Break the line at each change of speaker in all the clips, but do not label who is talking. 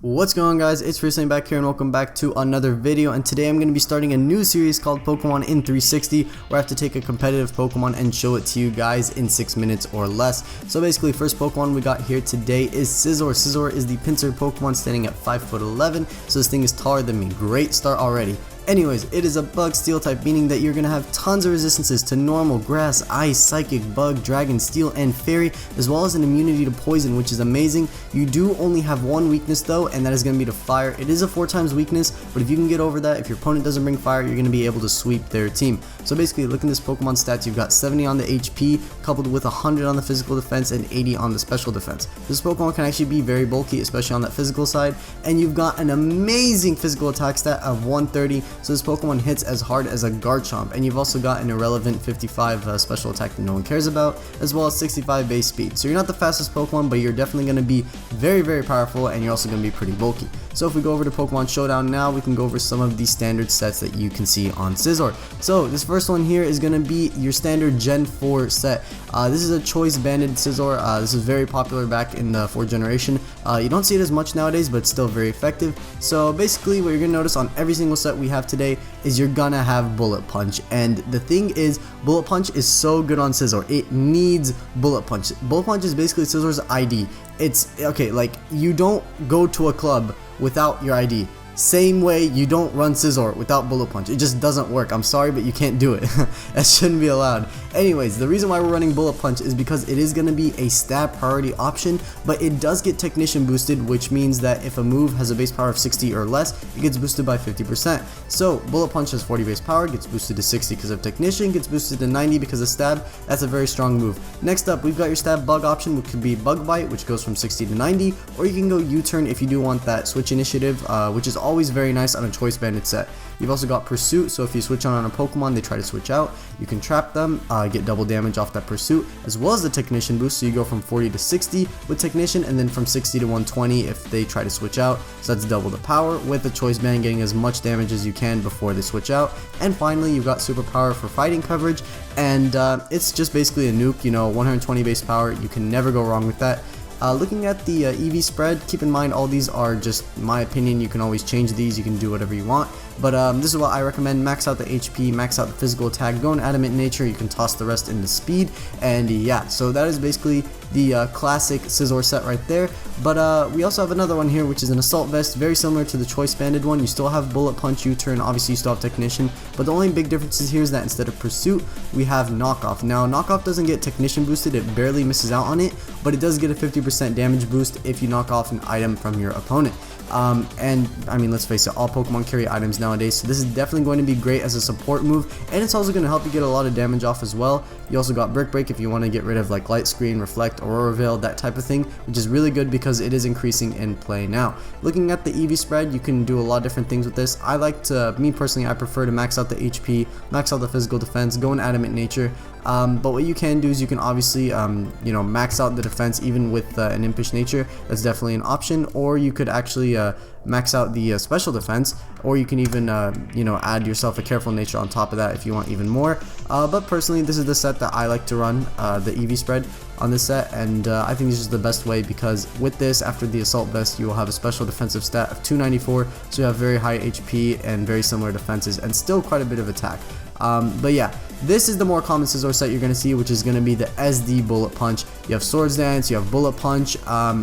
What's going on, guys? It's Recently back here and welcome back to another video, and today I'm going to be starting a new series called Pokemon in 360 where I have to take a competitive Pokemon and show it to you guys in 6 minutes or less. So basically, first Pokemon we got here today is Scizor. Scizor is the pincer Pokemon standing at 5'11", so this thing is taller than me. Great start already. Anyways, it is a bug steel type, meaning that you're going to have tons of resistances to normal, grass, ice, psychic, bug, dragon, steel, and fairy, as well as an immunity to poison, which is amazing. You do only have one weakness though, and that is going to be to fire. It is a 4 times weakness, but if you can get over that, if your opponent doesn't bring fire, you're going to be able to sweep their team. So basically, look at this Pokemon stats. You've got 70 on the HP, coupled with 100 on the physical defense and 80 on the special defense. This Pokemon can actually be very bulky, especially on that physical side, and you've got an amazing physical attack stat of 130. So this Pokemon hits as hard as a Garchomp, and you've also got an irrelevant 55 special attack that no one cares about, as well as 65 base speed. So you're not the fastest Pokemon, but you're definitely going to be very powerful, and you're also going to be pretty bulky. So if we go over to Pokemon Showdown now, we can go over some of the standard sets that you can see on Scizor. So this first one here is going to be your standard Gen 4 set. This is a choice banded Scizor. This is very popular back in the 4th generation. You don't see it as much nowadays, but it's still very effective. So basically, what you're going to notice on every single set we have today is you're gonna have Bullet Punch, and the thing is, Bullet Punch is so good on Scizor. It needs Bullet Punch. Bullet Punch is basically Scizor's ID. It's okay, like, you don't go to a club without your ID. Same way you don't run Scizor without Bullet Punch. It just doesn't work. I'm sorry, but you can't do it. That shouldn't be allowed. Anyways, the reason why we're running Bullet Punch is because it is going to be a stab priority option, but it does get Technician boosted, which means that if a move has a base power of 60 or less, it gets boosted by 50%. So Bullet Punch has 40 base power, gets boosted to 60 because of Technician, gets boosted to 90 because of Stab. That's a very strong move. Next up, we've got your Stab Bug option, which could be Bug Bite, which goes from 60 to 90, or you can go U-Turn if you do want that Switch Initiative, which is always very nice on a choice banded set. You've also got Pursuit, so if you switch on a Pokemon, they try to switch out, you can trap them, get double damage off that Pursuit, as well as the Technician boost, so you go from 40 to 60 with Technician, and then from 60 to 120 if they try to switch out, so that's double the power, with the choice band getting as much damage as you can before they switch out. And finally, you've got Super Power for fighting coverage, and it's just basically a nuke, 120 base power, you can never go wrong with that. Looking at the EV spread, keep in mind all these are just my opinion. You can always change these, you can do whatever you want, but this is what I recommend. Max out the HP, max out the physical attack, go in Adamant Nature, you can toss the rest into speed, and yeah, so that is basically the classic Scizor set right there. But we also have another one here, which is an Assault Vest, very similar to the choice banded one. You still have Bullet Punch, U-Turn, obviously you still have Technician, but the only big differences here is that instead of Pursuit, we have Knockoff. Now, Knockoff doesn't get Technician boosted, it barely misses out on it, but it does get a 50% damage boost if you knock off an item from your opponent. And I mean, let's face it, all Pokemon carry items nowadays, so this is definitely going to be great as a support move, and it's also going to help you get a lot of damage off as well. You also got Brick Break if you want to get rid of like Light Screen, Reflect, Aurora Veil, that type of thing, which is really good because it is increasing in play now. Looking at the EV spread, you can do a lot of different things with this. Me personally, I prefer to max out the HP, max out the physical defense, go in Adamant Nature. But what you can do is you can obviously max out the defense even with an Impish Nature. That's definitely an option, or you could actually max out the special defense, or you can even add yourself a Careful Nature on top of that if you want even more. But personally, this is the set that I like to run, the EV spread on this set, and I think this is the best way, because with this, after the Assault Vest, you will have a special defensive stat of 294, so you have very high HP and very similar defenses and still quite a bit of attack. But yeah, this is the more common Scizor set you're going to see, which is going to be the SD Bullet Punch. You have Swords Dance, you have Bullet Punch.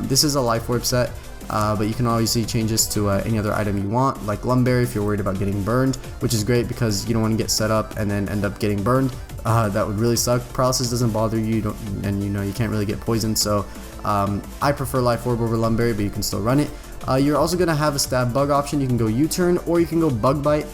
This is a Life Orb set, but you can obviously change this to any other item you want, like Lumberry if you're worried about getting burned, which is great because you don't want to get set up and then end up getting burned. That would really suck. Paralysis doesn't bother you, and you can't really get poisoned, so I prefer Life Orb over Lumberry, but you can still run it. You're also going to have a Stab Bug option. You can go U-Turn, or you can go Bug Bite.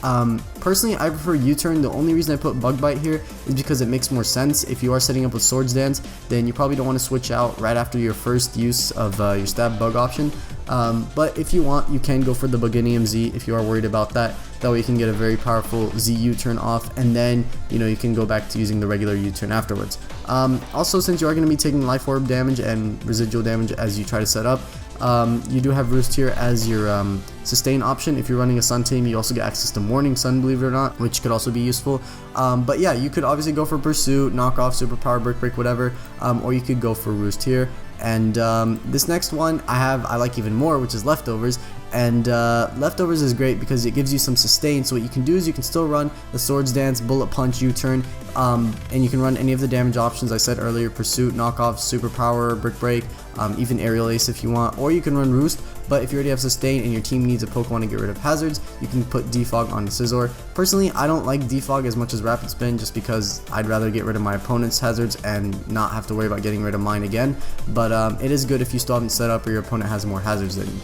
Personally, I prefer U-Turn. The only reason I put Bug Bite here is because it makes more sense. If you are setting up with Swords Dance, then you probably don't want to switch out right after your first use of your Stab Bug option. But if you want, you can go for the Buginium Z if you are worried about that. That way you can get a very powerful Z U-Turn off, and then you can go back to using the regular U-Turn afterwards. Also, since you are going to be taking Life Orb damage and residual damage as you try to set up, you do have Roost here as your sustain option. If you're running a Sun team, you also get access to Morning Sun, believe it or not, which could also be useful. But yeah, you could obviously go for Pursuit, Knock Off, Superpower, Brick Break, whatever, or you could go for Roost here. And this next one I like even more, which is Leftovers. And Leftovers is great because it gives you some sustain. So what you can do is you can still run the Swords Dance, Bullet Punch, U-Turn, and you can run any of the damage options I said earlier: Pursuit, Knockoff, Superpower, Brick Break, even Aerial Ace if you want, or you can run Roost. But if you already have Sustain and your team needs a Pokemon to get rid of hazards, you can put Defog on Scizor. Personally, I don't like Defog as much as Rapid Spin, just because I'd rather get rid of my opponent's hazards and not have to worry about getting rid of mine again. But it is good if you still haven't set up or your opponent has more hazards than you.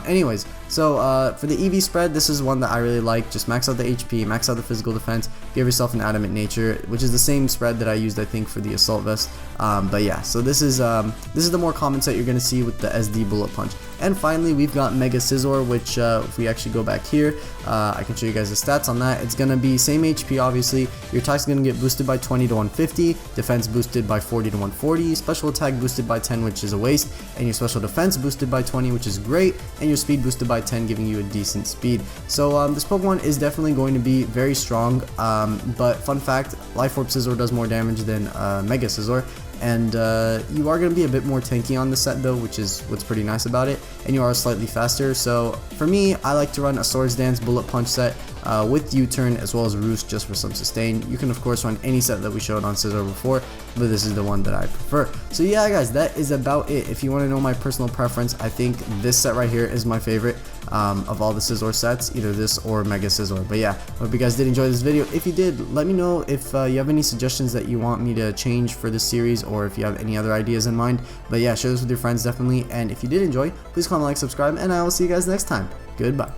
Anyways, so for the EV spread, this is one that I really like. Just max out the HP, max out the physical defense, give yourself an Adamant Nature, which is the same spread that I used, I think, for the Assault Vest. But yeah, so this is the more common set you're gonna see with the SD Bullet Punch. And finally, we've got Mega Scizor, which if we actually go back here, I can show you guys the stats on that. It's gonna be same HP, obviously. Your attack's gonna get boosted by 20 to 150, defense boosted by 40 to 140, special attack boosted by 10, which is a waste, and your special defense boosted by 20, which is great, and your speed boosted by 10, giving you a decent speed. So this Pokemon is definitely going to be very strong, but fun fact, Life Orb Scizor does more damage than Mega Scizor. And you are going to be a bit more tanky on the set though, which is what's pretty nice about it, and you are slightly faster. So for me, I like to run a Swords Dance, Bullet Punch set with U-Turn as well as Roost, just for some sustain. You can of course run any set that we showed on Scizor before, but this is the one that I prefer. So yeah guys, that is about it. If you want to know my personal preference, I think this set right here is my favorite of all the Scizor sets, either this or Mega Scizor. But yeah, hope you guys did enjoy this video. If you did, let me know if you have any suggestions that you want me to change for this series, or if you have any other ideas in mind. But yeah, share this with your friends definitely, and if you did enjoy, please comment, like, subscribe, and I will see you guys next time. Goodbye.